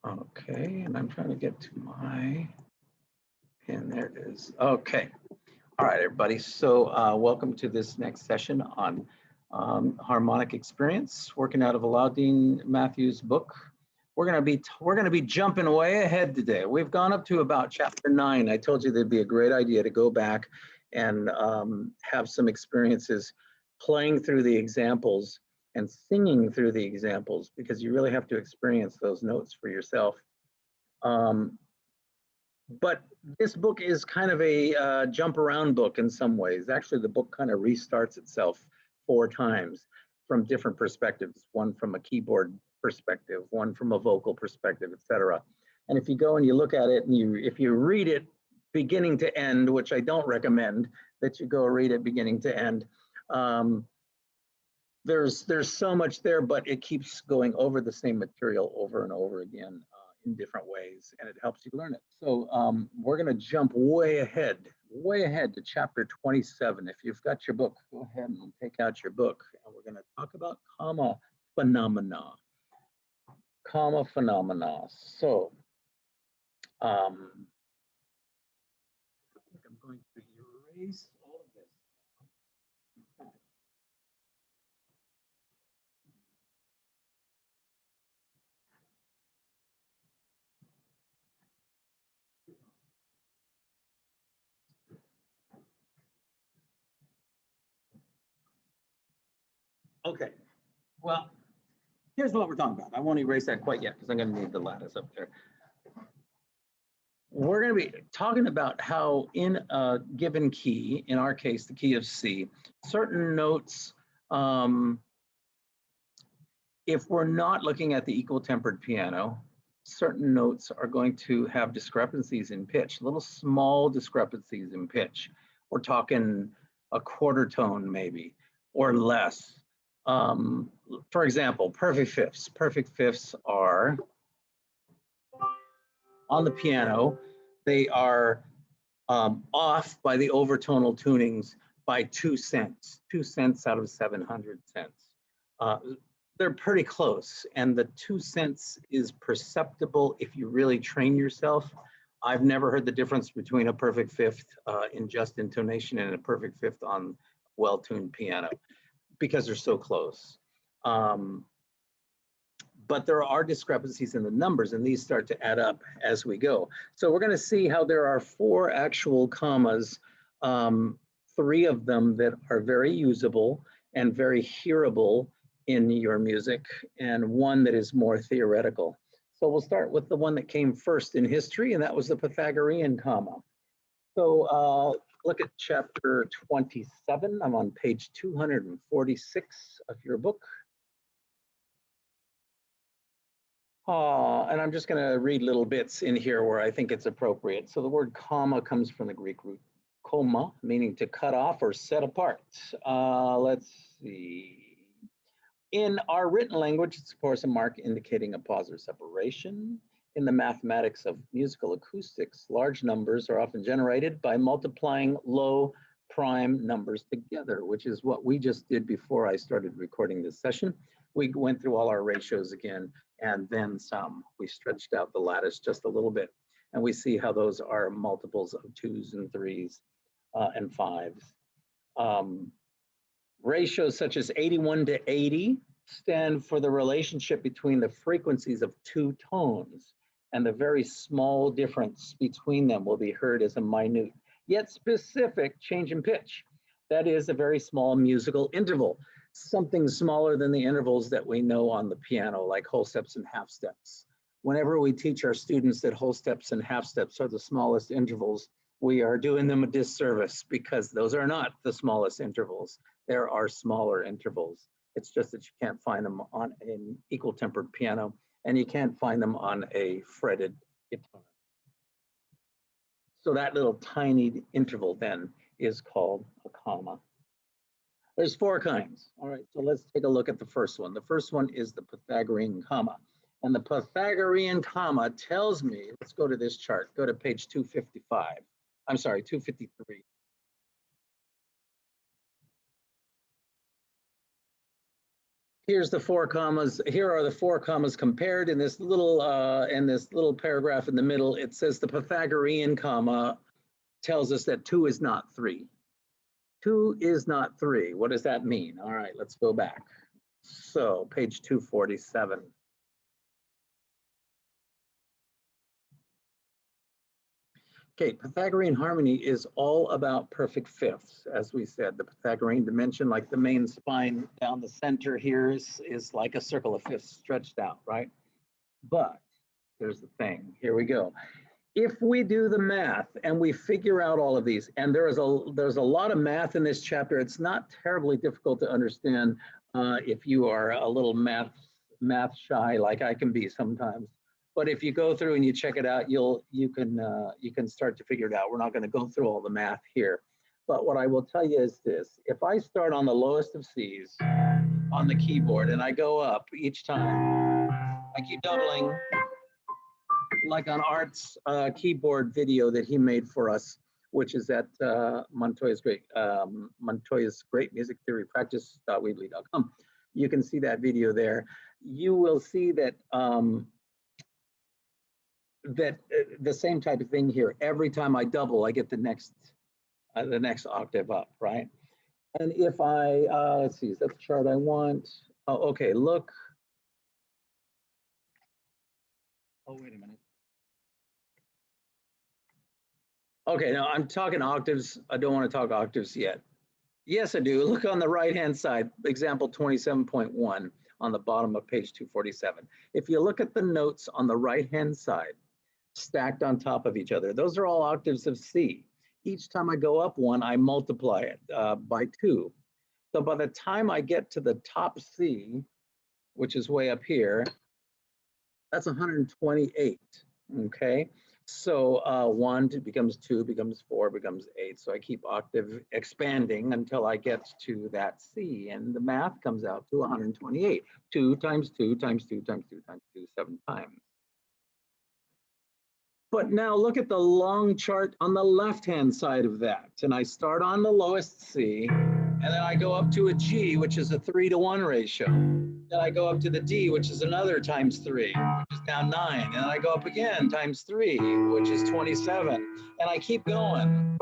Okay, and I'm trying to get to my pin. There it is. Okay. All right, everybody. So welcome to this next session on harmonic experience, working out of Aladdin Matthews' book. We're gonna be jumping way ahead today. We've gone up to about chapter 9. I told you that'd be a great idea to go back and have some experiences playing through the examples and singing through the examples, because you really have to experience those notes for yourself. But this book is kind of a jump around book in some ways. Actually, the book kind of restarts itself 4 times from different perspectives, one from a keyboard perspective, one from a vocal perspective, etc. And if you go and you look at it and if you read it beginning to end, which I don't recommend that you go read it beginning to end, there's so much there, but it keeps going over the same material over and over again in different ways, and it helps you learn it. So we're going to jump way ahead to chapter 27. If you've got your book, go ahead and take out your book, and we're going to talk about comma phenomena. Comma phenomena. So I think I'm going to erase all of this. Okay, well, here's what we're talking about. I won't erase that quite yet because I'm going to need the lattice up there. We're going to be talking about how in a given key, in our case, the key of C, certain notes, if we're not looking at the equal tempered piano, certain notes are going to have discrepancies in pitch, little small discrepancies in pitch. We're talking a quarter tone maybe, or less. For example, perfect fifths. Perfect fifths are, on the piano, they are off by the overtonal tunings by 2 cents, 2 cents out of 700 cents. They're pretty close, and the 2 cents is perceptible if you really train yourself. I've never heard the difference between a perfect fifth in just intonation and a perfect fifth on well-tuned piano, because they're so close. But there are discrepancies in the numbers, and these start to add up as we go. So we're going to see how there are 4 actual commas, 3 of them that are very usable and very hearable in your music, and 1 that is more theoretical. So we'll start with the one that came first in history, and that was the Pythagorean comma. So look at chapter 27. I'm on page 246 of your book. And I'm just going to read little bits in here where I think it's appropriate. So the word comma comes from the Greek root koma, meaning to cut off or set apart. Let's see. In our written language, it's of course a mark indicating a pause or separation. In the mathematics of musical acoustics, large numbers are often generated by multiplying low prime numbers together, which is what we just did before I started recording this session. We went through all our ratios again, and then some. We stretched out the lattice just a little bit, and we see how those are multiples of 2s and 3s and 5s. Ratios such as 81 to 80 stand for the relationship between the frequencies of 2 tones, and the very small difference between them will be heard as a minute yet specific change in pitch. That is a very small musical interval, something smaller than the intervals that we know on the piano, like whole steps and half steps. Whenever we teach our students that whole steps and half steps are the smallest intervals, we are doing them a disservice, because those are not the smallest intervals. There are smaller intervals. It's just that you can't find them on an equal tempered piano, and you can't find them on a fretted guitar. So that little tiny interval then is called a comma. There's 4 kinds. All right, so let's take a look at the first one. The first one is the Pythagorean comma. And the Pythagorean comma tells me, let's go to this chart, go to page 255. I'm sorry, 253. Here's the 4 commas. Here are the 4 commas compared in this little paragraph in the middle. It says the Pythagorean comma tells us that 2 is not 3. 2 is not 3. What does that mean? All right, let's go back. So page 247. Okay, Pythagorean harmony is all about perfect fifths. As we said, the Pythagorean dimension, like the main spine down the center here, is like a circle of fifths stretched out, right? But here's the thing. Here we go. If we do the math and we figure out all of these, and there's a lot of math in this chapter. It's not terribly difficult to understand if you are a little math shy, like I can be sometimes. But if you go through and you check it out, you can start to figure it out. We're not going to go through all the math here. But what I will tell you is this: if I start on the lowest of C's on the keyboard and I go up each time, I keep doubling, like on Art's keyboard video that he made for us, which is at Montoya's Great Music Theory Practice.weebly.com. You can see that video there. You will see that the same type of thing here. Every time I double, I get the next octave up, right? And if I let's see, is that the chart I want? Oh, okay. Look. Oh, wait a minute. Okay, now I'm talking octaves. I don't want to talk octaves yet. Yes, I do. Look on the right-hand side, example 27.1 on the bottom of page 247. If you look at the notes on the right-hand side, stacked on top of each other, those are all octaves of C. Each time I go up one, I multiply it by 2. So by the time I get to the top C, which is way up here, that's 128, okay? So 1 becomes 2, becomes 4, becomes 8. So I keep octave expanding until I get to that C, and the math comes out to 128. 2 times 2 times 2 times 2 times 2, 7 times. But now look at the long chart on the left-hand side of that. And I start on the lowest C, and then I go up to a G, which is a 3-to-1 ratio. Then I go up to the D, which is another times 3, which is now 9. And then I go up again times 3, which is 27. And I keep going.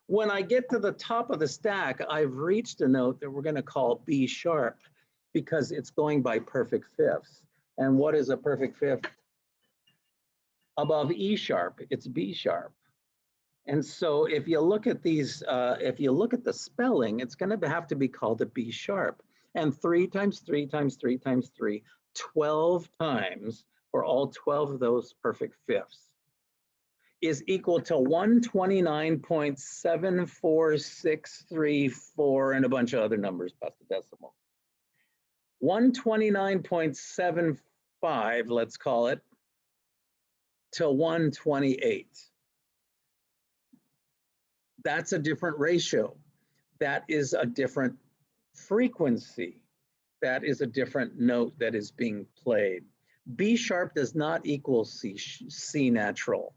When I get to the top of the stack, I've reached a note that we're going to call B sharp because it's going by perfect fifths. And what is a perfect fifth? Above E sharp, it's B sharp. And so if you look at these, if you look at the spelling, it's going to have to be called a B sharp. And 3 times 3 times 3 times 3, 12 times for all 12 of those perfect fifths is equal to 129.74634 and a bunch of other numbers past the decimal. 129.75, let's call it, to 128. That's a different ratio. That is a different frequency. That is a different note that is being played. B sharp does not equal C natural.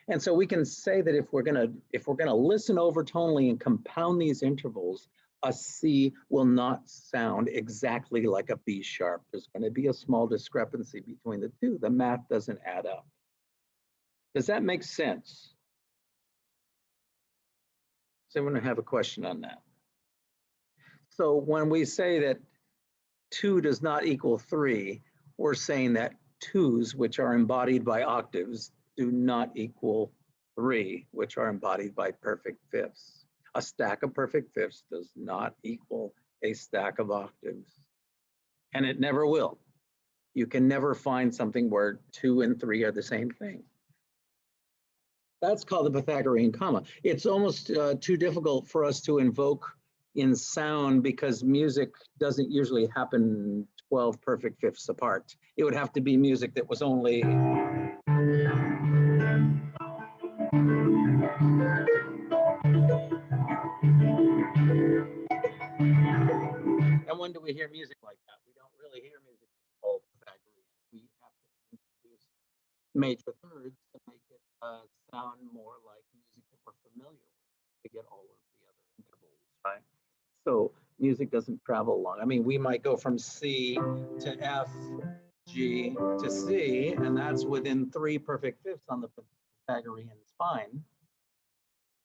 And so we can say that if we're gonna listen over tonally and compound these intervals, a C will not sound exactly like a B sharp. There's going to be a small discrepancy between the two. The math doesn't add up. Does that make sense? Does anyone have a question on that? So when we say that 2 does not equal 3, we're saying that 2's, which are embodied by octaves, do not equal 3, which are embodied by perfect fifths. A stack of perfect fifths does not equal a stack of octaves, and it never will. You can never find something where 2 and 3 are the same thing. That's called the Pythagorean comma. It's almost too difficult for us to invoke in sound because music doesn't usually happen 12 perfect fifths apart. It would have to be music that was only and when do we hear music like that? We don't really hear music called Pythagorean. We have to introduce major thirds to make it sound more like music that we're familiar with to get all of the other intervals, right? So music doesn't travel long. I mean, we might go from C to F, G to C, and that's within 3 perfect fifths on the Pythagorean spine.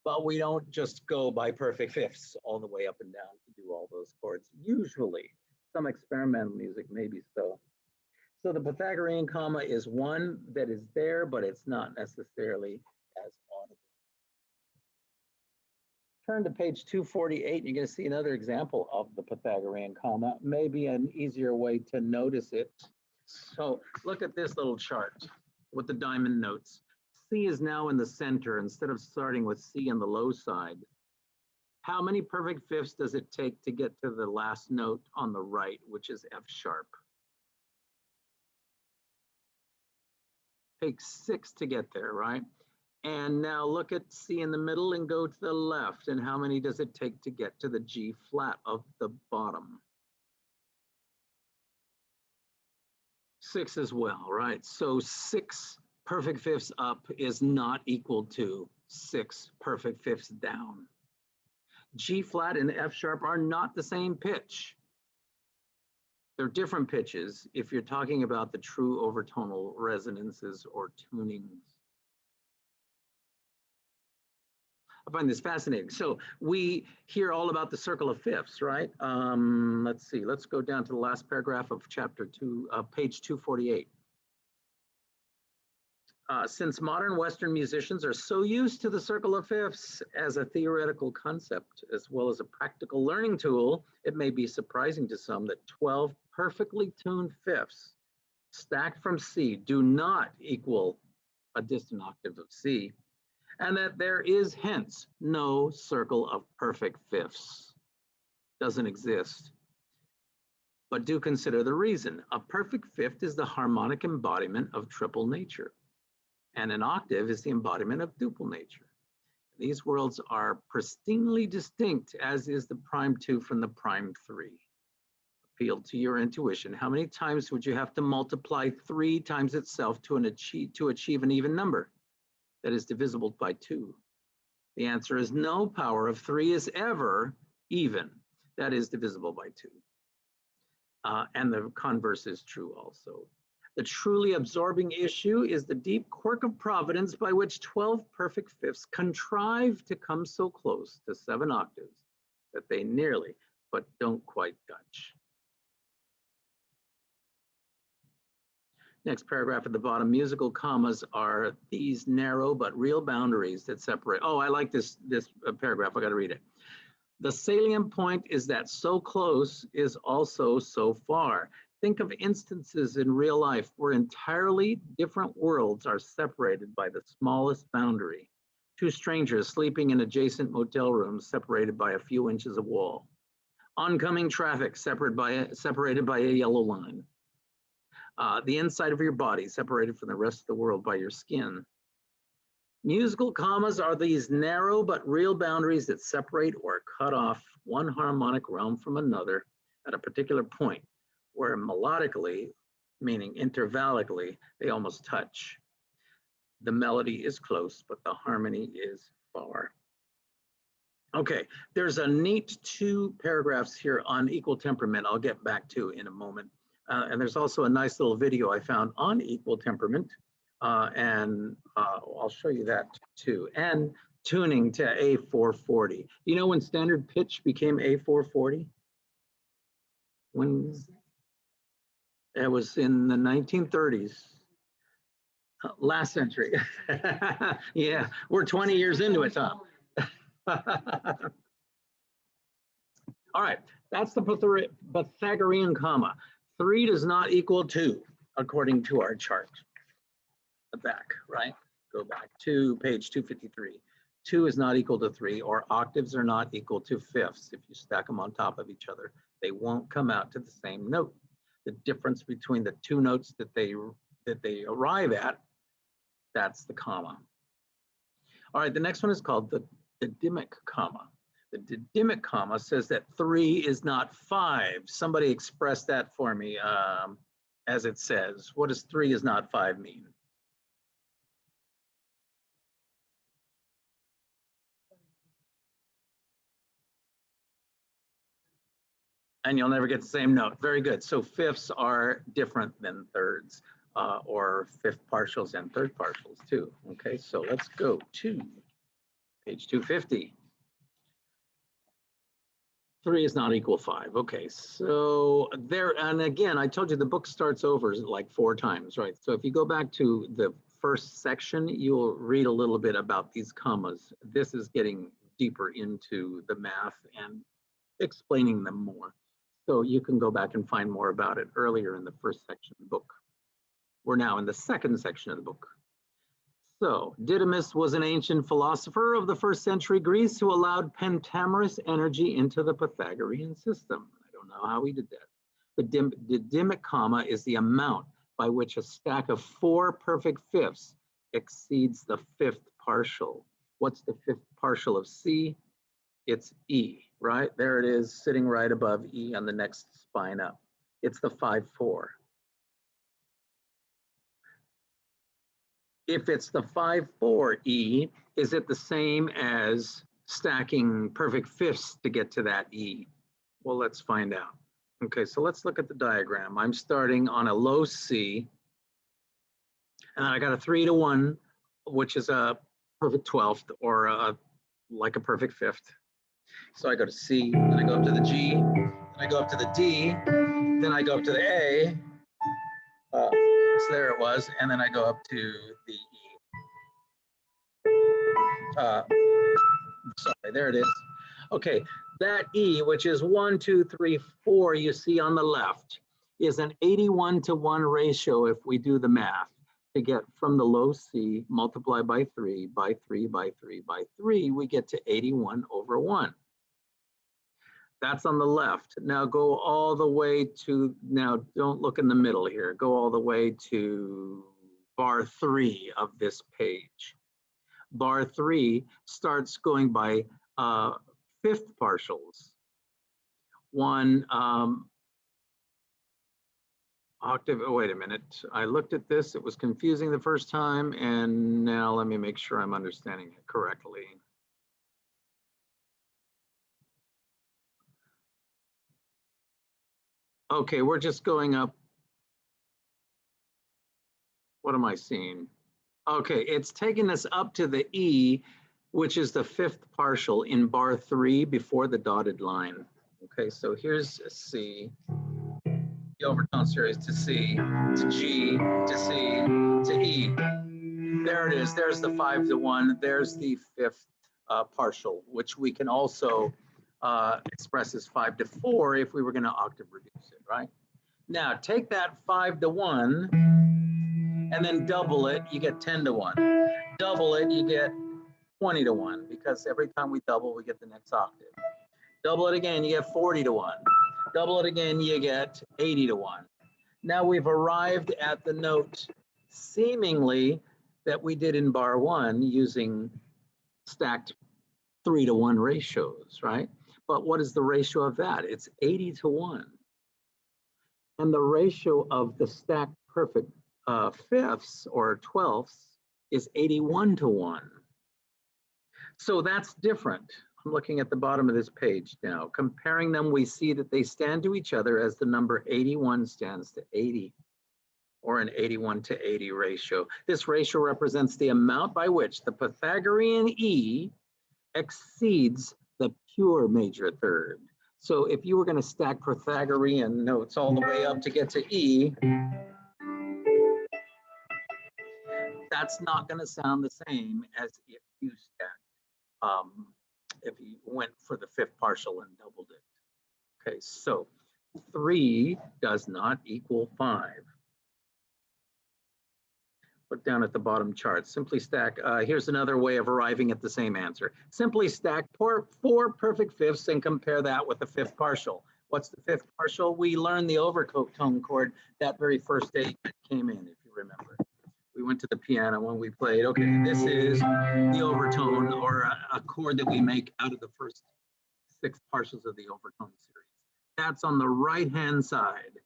But we don't just go by perfect fifths all the way up and down to do all those chords. Usually, some experimental music maybe so. So the Pythagorean comma is one that is there, but it's not necessarily as audible. Turn to page 248, you're going to see another example of the Pythagorean comma, maybe an easier way to notice it. So look at this little chart with the diamond notes. C is now in the center instead of starting with C on the low side. How many perfect fifths does it take to get to the last note on the right, which is F sharp? Takes 6 to get there, right? And now look at C in the middle and go to the left. And how many does it take to get to the G flat of the bottom? 6 as well, right? So 6 perfect fifths up is not equal to 6 perfect fifths down. G flat and F sharp are not the same pitch. They're different pitches if you're talking about the true overtonal resonances or tunings. I find this fascinating. So we hear all about the circle of fifths, right? Let's see, let's go down to the last paragraph of chapter 2, page 248. Since modern Western musicians are so used to the circle of fifths as a theoretical concept, as well as a practical learning tool, it may be surprising to some that 12 perfectly tuned fifths stacked from C do not equal a distant octave of C, and that there is hence no circle of perfect fifths. Doesn't exist. But do consider the reason. A perfect fifth is the harmonic embodiment of triple nature, and an octave is the embodiment of duple nature. These worlds are pristinely distinct, as is the prime 2 from the prime 3. Appeal to your intuition. How many times would you have to multiply 3 times itself to achieve an even number that is divisible by 2? The answer is no power of 3 is ever even, that is divisible by 2. And the converse is true also. The truly absorbing issue is the deep quirk of providence by which 12 perfect fifths contrive to come so close to 7 octaves that they nearly, but don't quite touch. Next paragraph at the bottom, musical commas are these narrow but real boundaries that separate. Oh, I like this paragraph, I gotta read it. The salient point is that so close is also so far. Think of instances in real life where entirely different worlds are separated by the smallest boundary. 2 strangers sleeping in adjacent motel rooms separated by a few inches of wall. Oncoming traffic separated by a yellow line. The inside of your body separated from the rest of the world by your skin. Musical commas are these narrow but real boundaries that separate or cut off one harmonic realm from another at a particular point, where melodically, meaning intervallically, they almost touch. The melody is close, but the harmony is far. Okay, there's a neat 2 paragraphs here on equal temperament I'll get back to in a moment. And there's also a nice little video I found on equal temperament, and I'll show you that too. And tuning to A440. Do you know when standard pitch became A440? When? It was in the 1930s, last century. Yeah, we're 20 years into it, Tom. All right, that's the Pythagorean comma. 3 does not equal 2, according to our chart. The back, right? Go back to page 253. 2 is not equal to 3, or octaves are not equal to fifths. If you stack them on top of each other, they won't come out to the same note. The difference between the 2 notes that they arrive at, that's the comma. All right, the next one is called the didymic comma. The didymic comma says that 3 is not 5. Somebody express that for me as it says. What does 3 is not 5 mean? And you'll never get the same note. Very good. So fifths are different than thirds, or fifth partials and third partials too. Okay, so let's go to page 250. 3 is not equal 5. Okay, so there, and again, I told you the book starts over like 4 times, right? So if you go back to the first section, you'll read a little bit about these commas. This is getting deeper into the math and explaining them more. So you can go back and find more about it earlier in the first section of the book. We're now in the second section of the book. So Didymus was an ancient philosopher of the 1st century Greece who allowed pentamerous energy into the Pythagorean system. I don't know how he did that. The Dimic comma is the amount by which a stack of 4 perfect fifths exceeds the 5th partial. What's the 5th partial of C? It's E, right? There it is, sitting right above E on the next spine up. It's the 5-4. If it's the 5-4 is it the same as stacking perfect fifths to get to that E? Well, let's find out. Okay, so let's look at the diagram. I'm starting on a low C, and I got a 3-to-1, which is a perfect 12th, or like a perfect fifth. So I go to C, then I go up to the G, then I go up to the D, then I go up to the A. So there it was, and then I go up to the E. Sorry, there it is. Okay, that E, which is 1, 2, 3, 4, you see on the left, is an 81-to-1 ratio if we do the math to get from the low C, multiply by 3, by 3, by 3, by 3, we get to 81/1. That's on the left. Now go all the way to, now don't look in the middle here, go all the way to bar 3 of this page. Bar 3 starts going by 5th partials. One octave, oh, wait a minute. I looked at this, it was confusing the first time, and now let me make sure I'm understanding it correctly. Okay, we're just going up. What am I seeing? Okay, it's taking us up to the E, which is the 5th partial in bar 3 before the dotted line. Okay, so here's C, the overtone series to C, to G, to C, to E. There it is, there's the 5-to-1, there's the 5th partial, which we can also express as 5-to-4 if we were going to octave reduce it, right? Now take that 5-to-1 and then double it, you get 10-to-1. Double it, you get 20-to-1, because every time we double, we get the next octave. Double it again, you get 40-to-1. Double it again, you get 80-to-1. Now we've arrived at the note seemingly that we did in bar 1 using stacked 3-to-1 ratios, right? But what is the ratio of that? It's 80-to-1. And the ratio of the stacked perfect fifths or 12ths is 81-to-1. So that's different. I'm looking at the bottom of this page now. Comparing them, we see that they stand to each other as the number 81 stands to 80, or an 81-to-80 ratio. This ratio represents the amount by which the Pythagorean E exceeds the pure major third. So if you were going to stack Pythagorean notes all the way up to get to E, that's not going to sound the same as if you stacked, if you went for the 5th partial and doubled it. Okay, so 3 does not equal 5. Look down at the bottom chart. Simply stack, here's another way of arriving at the same answer. Simply stack 4 perfect fifths and compare that with the 5th partial. What's the 5th partial? We learned the overtone chord that very first day it came in, if you remember. We went to the piano when we played, okay, this is the overtone, or a chord that we make out of the first 6 partials of the overtone series. That's on the right-hand side.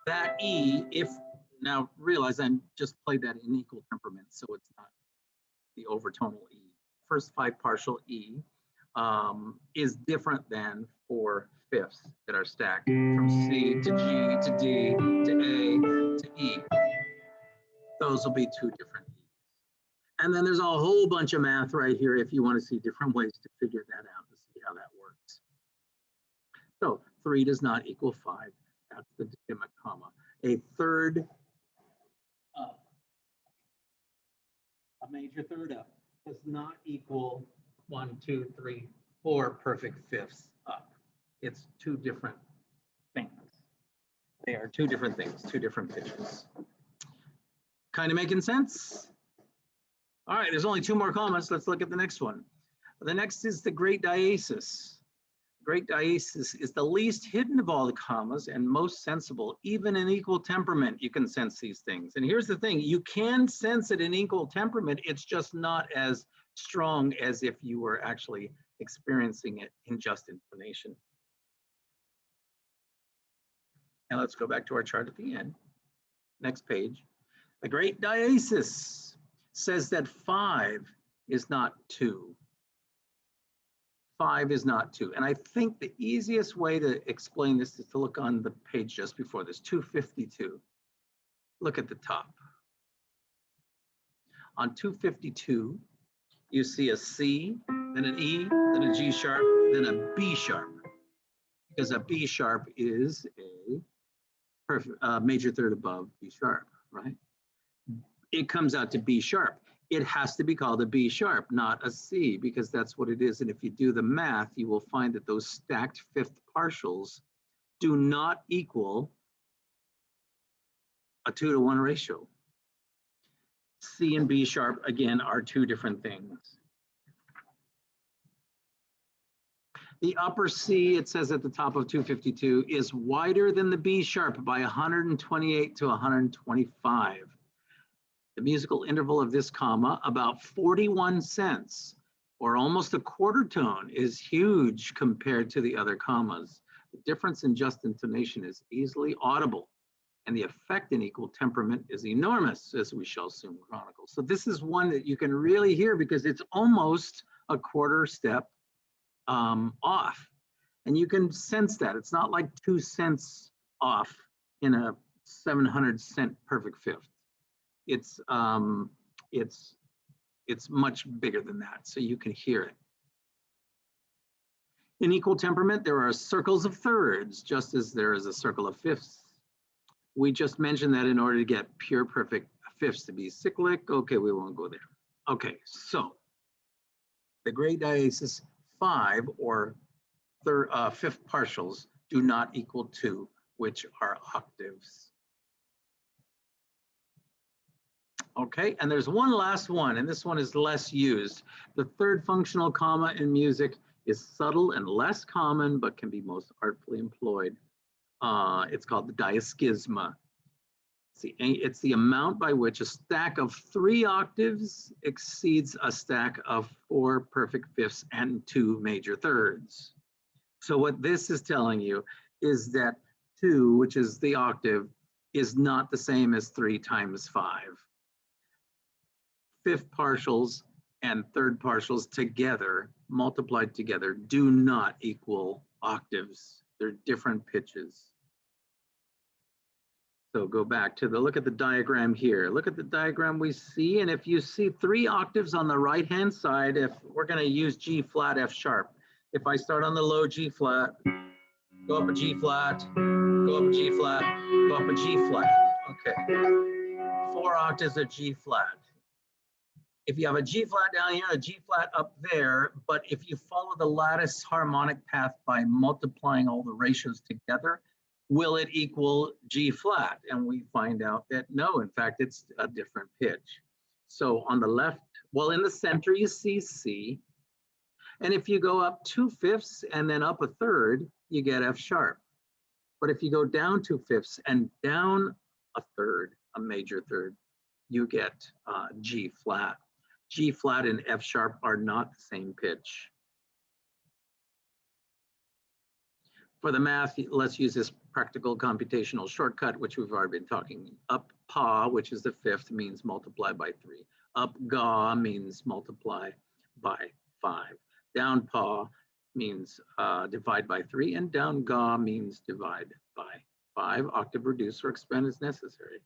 That E, if, now realize I'm just played that in equal temperament, so it's not the overtonal E. First 5 partial E, is different than 4/5 that are stacked from C to G to D to A to E. Those will be two different E's. And then there's a whole bunch of math right here if you want to see different ways to figure that out and see how that works. So 3 does not equal 5. That's the dicemic comma. A third up, a major third up, does not equal 1, 2, 3, 4 perfect fifths up. It's two different things. They are two different things, two different pitches. Kind of making sense? All right, there's only 2 more commas. Let's look at the next one. The next is the great diaesis. Great diaesis is the least hidden of all the commas and most sensible. Even in equal temperament, you can sense these things. And here's the thing, you can sense it in equal temperament. It's just not as strong as if you were actually experiencing it in just intonation. And let's go back to our chart at the end. Next page. The great diaesis says that 5 is not 2. 5 is not 2. And I think the easiest way to explain this is to look on the page just before this, 252. Look at the top. On 252, you see a C, then an E, then a G sharp, then a B sharp. Because a B sharp is a perfect, major third above B sharp, right? It comes out to B sharp. It has to be called a B sharp, not a C, because that's what it is. And if you do the math, you will find that those stacked fifth partials do not equal a 2-to-1 ratio. C and B sharp, again, are two different things. The upper C, it says at the top of 252, is wider than the B sharp by 128 to 125. The musical interval of this comma, about 41 cents, or almost a quarter tone, is huge compared to the other commas. The difference in just intonation is easily audible, and the effect in equal temperament is enormous, as we shall soon chronicle. So this is one that you can really hear because it's almost a quarter step off. And you can sense that. It's not like 2 cents off in a 700-cent perfect fifth. It's much bigger than that, so you can hear it. In equal temperament, there are circles of thirds, just as there is a circle of fifths. We just mentioned that in order to get pure perfect fifths to be cyclic. Okay, we won't go there. Okay, so the great diaesis 5 or fifth partials do not equal 2, which are octaves. Okay, and there's one last one, and this one is less used. The third functional comma in music is subtle and less common, but can be most artfully employed. It's called the diaschisma. It's the amount by which a stack of 3 octaves exceeds a stack of 4 perfect fifths and 2 major thirds. So what this is telling you is that 2, which is the octave, is not the same as 3 times 5. Fifth partials and third partials together, multiplied together, do not equal octaves. They're different pitches. So go back to look at the diagram here. Look at the diagram we see, and if you see 3 octaves on the right-hand side, if we're going to use G flat, F sharp. If I start on the low G flat, go up a G flat, go up a G flat, go up a G flat. Okay, 4 octaves of G flat. If you have a G flat down here, a G flat up there, but if you follow the lattice harmonic path by multiplying all the ratios together, will it equal G flat? And we find out that no, in fact, it's a different pitch. So on the left, well, in the center, you see C. And if you go up 2 fifths and then up a third, you get F sharp. But if you go down 2 fifths and down a third, a major third, you get G flat. G flat and F sharp are not the same pitch. For the math, let's use this practical computational shortcut, which we've already been talking. Up pa, which is the fifth, means multiply by 3. Up ga means multiply by 5. Down pa means divide by 3, and down ga means divide by 5. Octave reduce or expand is necessary.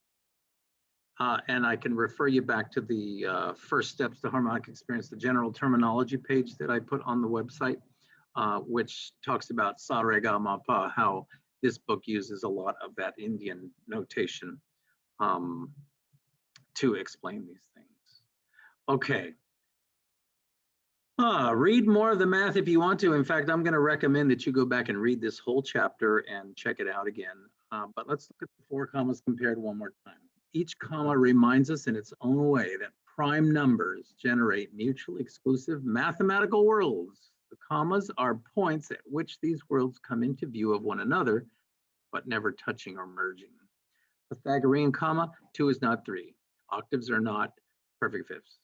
And I can refer you back to the first steps to harmonic experience, the general terminology page that I put on the website, which talks about sa re ga ma pa, how this book uses a lot of that Indian notation to explain these things. Okay. Read more of the math if you want to. In fact, I'm going to recommend that you go back and read this whole chapter and check it out again. But let's look at the 4 commas compared one more time. Each comma reminds us in its own way that prime numbers generate mutually exclusive mathematical worlds. The commas are points at which these worlds come into view of one another, but never touching or merging. Pythagorean comma, 2 is not 3. Octaves are not perfect fifths,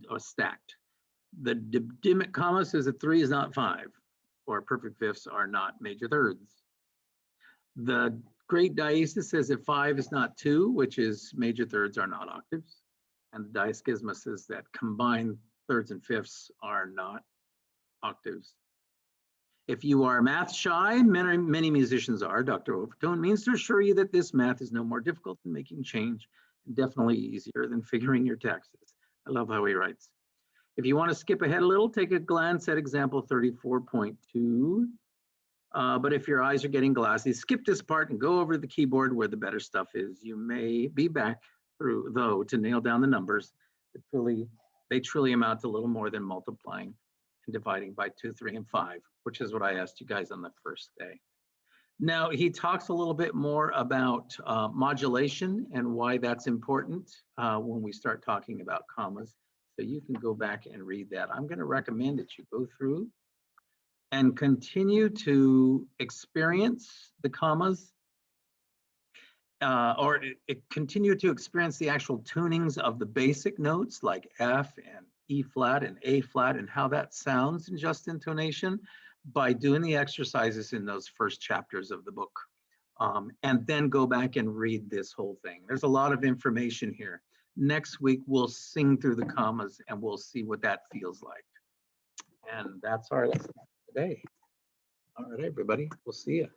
or stacked. The Dimick comma says that 3 is not 5, or perfect fifths are not major thirds. The Great Diesis says that 5 is not 2, which is major thirds are not octaves. And the Diaschisma says that combined thirds and fifths are not octaves. If you are math shy, many musicians are, Dr. Overtone means to assure you that this math is no more difficult than making change, and definitely easier than figuring your taxes. I love how he writes. If you want to skip ahead a little, take a glance at example 34.2. But if your eyes are getting glassy, skip this part and go over to the keyboard where the better stuff is. You may be back through, though, to nail down the numbers. They truly amount to little more than multiplying and dividing by 2, 3, and 5, which is what I asked you guys on the first day. Now, he talks a little bit more about modulation and why that's important when we start talking about commas. So you can go back and read that. I'm going to recommend that you go through and continue to experience the commas or continue to experience the actual tunings of the basic notes like F and E flat and A flat and how that sounds in just intonation by doing the exercises in those first chapters of the book. And then go back and read this whole thing. There's a lot of information here. Next week, we'll sing through the commas and we'll see what that feels like. And that's our lesson today. All right, everybody, we'll see you.